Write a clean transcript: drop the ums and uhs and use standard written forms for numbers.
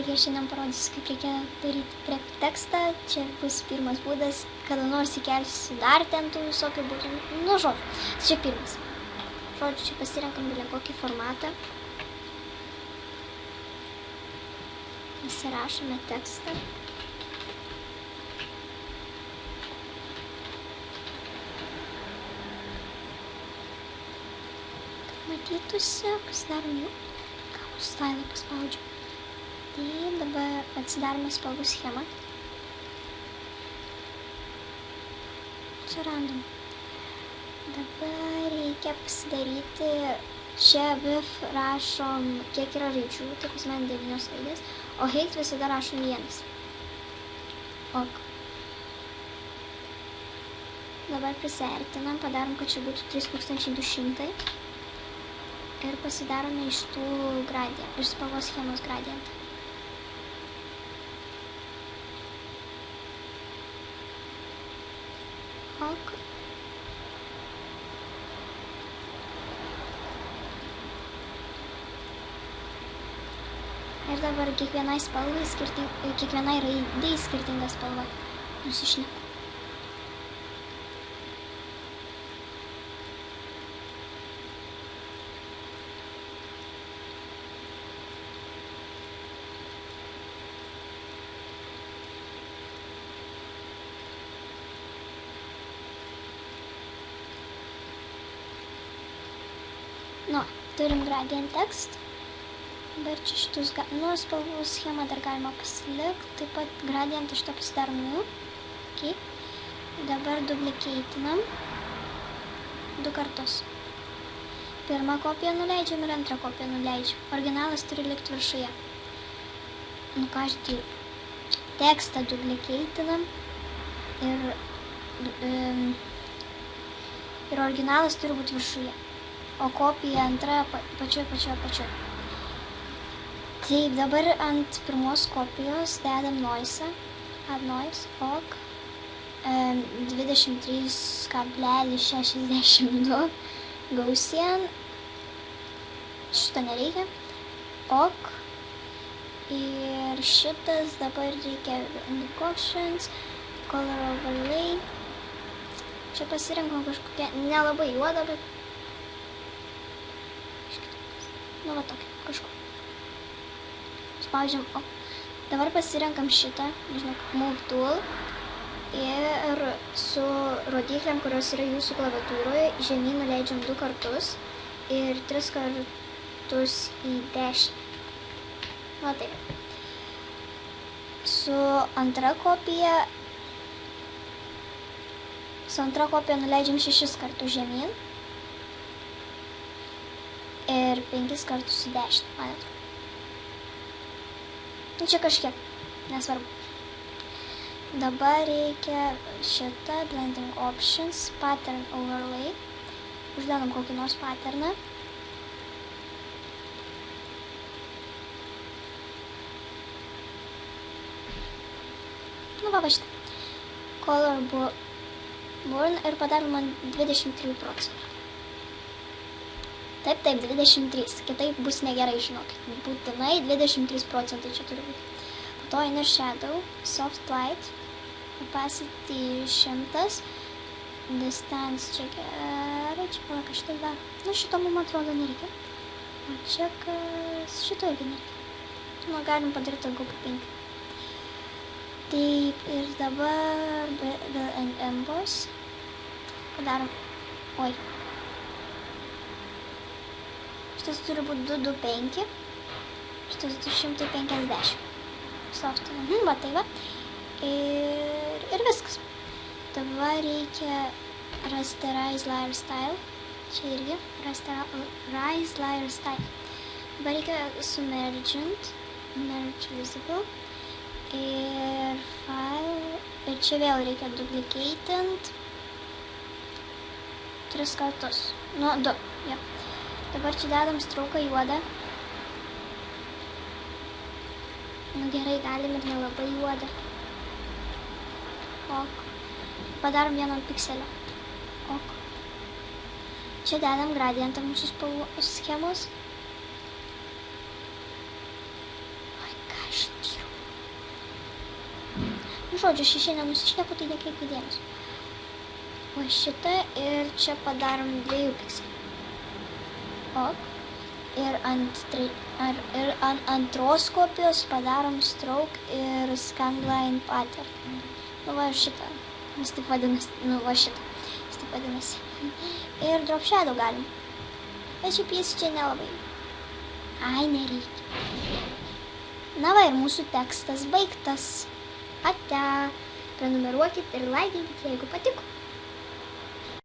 taigi šiandien parodysiu, kaip reikia daryti prie tekstą. Čia bus pirmas būdas, kada nors įkelsiu dar ten tų visokių būtų, nu žodžiu, čia pirmas. Žodžiu, čia pasirenkam bile kokį formatą. Įsirašome tekstą. Matytųsi, pasidarom jau, gal stylą paspaudžiu. Tai dabar atsidarome spalvų schemą. Čia random. Dabar reikia pasidaryti, čia VIF rašom, kiek yra raidžių, tai pas man 9 raidės, o height visada rašom 1. Ok. Dabar prisiartinam, padarom, kad čia būtų 3200. Ir pasidarome iš tų gradientų, iš spalvos schemos gradientą. Ok. Ir dabar kiekvienai spalvai, kiekvienai raidai skirtinga spalva. Nusišneku. Nu, turim gradient text. Dabar čia šitus, spalvų schemą dar galima pasilikti. Taip pat gradientą šitą pasidarom new. Okay. Dabar duplicate-inam 2 kartus. Pirmą kopiją nuleidžiam ir antrą kopiją nuleidžiam. Originalas turi likti viršuje. Nu ką aš dirbu. Tekstą duplicate-inam ir originalas turi būti viršuje. O kopija antra pačioj. Taip, dabar ant pirmos kopijos dedam noise, add noise, ok, 23,62 Gaussian, šito nereikia, ok, ir šitas dabar reikia options, color overlay, čia pasirinkom kažkokią nelabai juodą, bet nu va tokia, kažko. Spaudžiam, o. Dabar pasirenkam šitą, nežinau, move tool. Ir su rodykliam, kurios yra jūsų klaviatūroje, žemyn nuleidžiam 2 kartus. Ir 3 kartus į dešinę. Va taip. Su antra kopija nuleidžiam 6 kartus žemyn. Ir 5 kartus į dešinę, man atrodo. Nu, čia kažkiek, nesvarbu. Dabar reikia šitą blending options, pattern overlay. Uždedam kokį nors patterną. Nu, va šitą. Color burn ir padarom man 23%. Taip, 23. Kitaip bus negerai, žinokit. Būtinai 23% čia turi būti. Po to inner shadow, soft light, opacity 100, distance čia gerai, čia palauk, šitą dar. Nu, šito mums atrodo nereikia. O čia kas, šito irgi nereikia. Nu, galim padaryti daugiau kaip 5. Taip, ir dabar fill and emboss. Padarom, oi. Šitas turi būti 225, šitas 250. Softinam, va tai va. Ir viskas. Dabar reikia rasterize layer style. Čia irgi rasterize layer style. Dabar reikia sumergent, merge visible. Ir file. Ir čia vėl reikia duplicate-int 3 kartus. Nu, 2, jo. Dabar čia dedam strauką juodą. Nu gerai, galim ir nelabai juodą. Ok. Padarom vieną pikselę. Ok. Čia dedam gradientą mūsų spalvų schemos. Oi, ką aš Žodžiu, aš išėnę nusišneku, tai nekreipiu dėmesio. O šitą ir čia padarom 2 pikselių. Ok. Ir ant antros kopijos padarom stroke ir scanline pattern. Nu va šitą. Jis taip vadinasi. Nu va šitą. Jis taip vadinasi. Ir drop shadow galim. Bet šiaip jis čia nelabai. Ai, nereikia. Na va, ir mūsų tekstas baigtas. Ate. Prenumeruokit ir laikinkit, jeigu patiko.